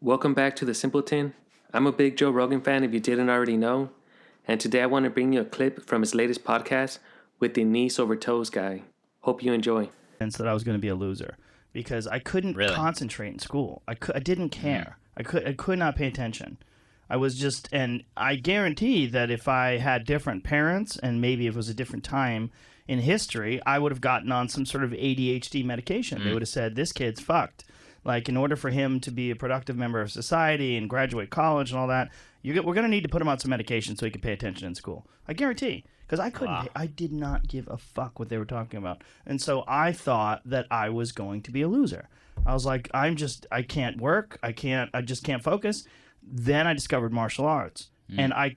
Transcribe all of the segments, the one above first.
Welcome back to The Simpleton. I'm a big Joe Rogan fan if you didn't already know, and today I want to bring you a clip from his latest podcast with the knees over toes guy. Hope you enjoy. That I was going to be a loser because I couldn't concentrate in school. I didn't care. I could not pay attention. I was just, and I guarantee that if I had different parents and maybe if it was a different time in history, I would have gotten on some sort of ADHD medication. They would have said, this kid's fucked. Like, in order for him to be a productive member of society and graduate college and all that, we're going to need to put him on some medication so he can pay attention in school. I guarantee. Because I couldn't. I did not give a fuck what they were talking about. And so I thought that I was going to be a loser. I was like, I can't work. I just can't focus. Then I discovered martial arts. And I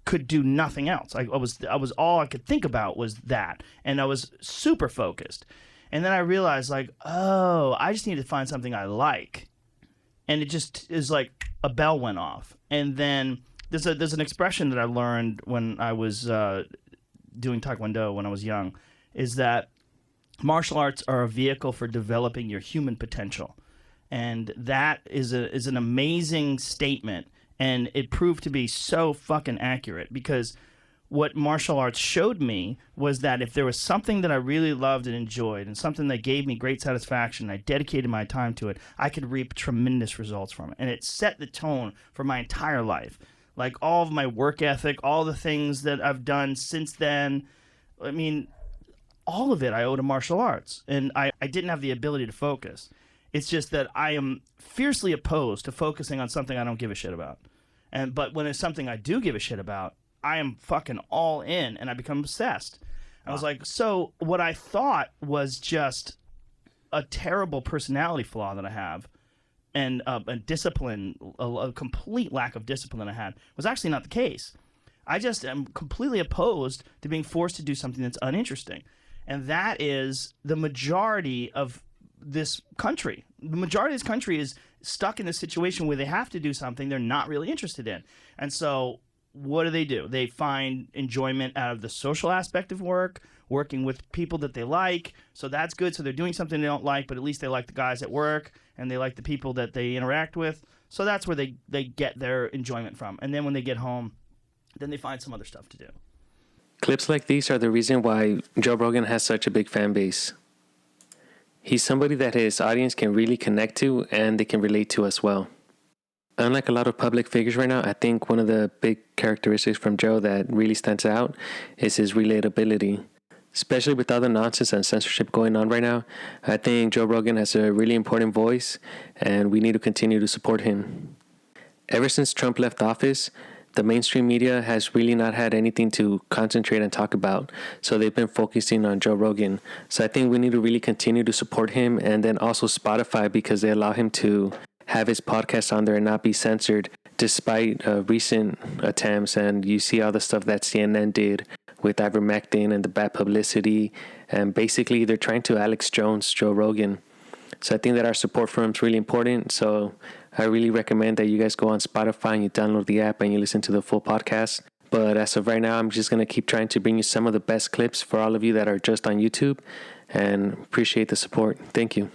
could do nothing else. I was all I could think about was that. And I was super focused. And then I realized, like, oh, I just need to find something I like. And it just is like a bell went off. And then there's an expression that I learned when I was doing Taekwondo when I was young, is that martial arts are a vehicle for developing your human potential. And that is an amazing statement. And it proved to be so fucking accurate because what martial arts showed me was that if there was something that I really loved and enjoyed and something that gave me great satisfaction, I dedicated my time to it, I could reap tremendous results from it. And it set the tone for my entire life. Like all of my work ethic, all the things that I've done since then, I mean, all of it I owe to martial arts. And I didn't have the ability to focus. It's just that I am fiercely opposed to focusing on something I don't give a shit about. But when it's something I do give a shit about, I am fucking all in, and I become obsessed. I was like, so what I thought was just a terrible personality flaw that I have, and a discipline, a complete lack of discipline that I had, was actually not the case. I just am completely opposed to being forced to do something that's uninteresting. And that is the majority of this country. The majority of this country is stuck in a situation where they have to do something they're not really interested in. And so what do? They find enjoyment out of the social aspect of work, working with people that they like. So that's good. So they're doing something they don't like, but at least they like the guys at work and they like the people that they interact with. So that's where they get their enjoyment from. And then when they get home, then they find some other stuff to do. Clips like these are the reason why Joe Rogan has such a big fan base. He's somebody that his audience can really connect to and they can relate to as well. Unlike a lot of public figures right now, I think one of the big characteristics from Joe that really stands out is his relatability. Especially with all the nonsense and censorship going on right now, I think Joe Rogan has a really important voice and we need to continue to support him. Ever since Trump left office, the mainstream media has really not had anything to concentrate and talk about, so they've been focusing on Joe Rogan. So I think we need to really continue to support him, and then also Spotify, because they allow him to have his podcast on there and not be censored despite recent attempts. And you see all the stuff that CNN did with ivermectin and the bad publicity, and basically they're trying to Alex Jones Joe Rogan. So I think that our support for him is really important. So I really recommend that you guys go on Spotify and you download the app and you listen to the full podcast. But as of right now, I'm just going to keep trying to bring you some of the best clips for all of you that are just on YouTube, and appreciate the support. Thank you.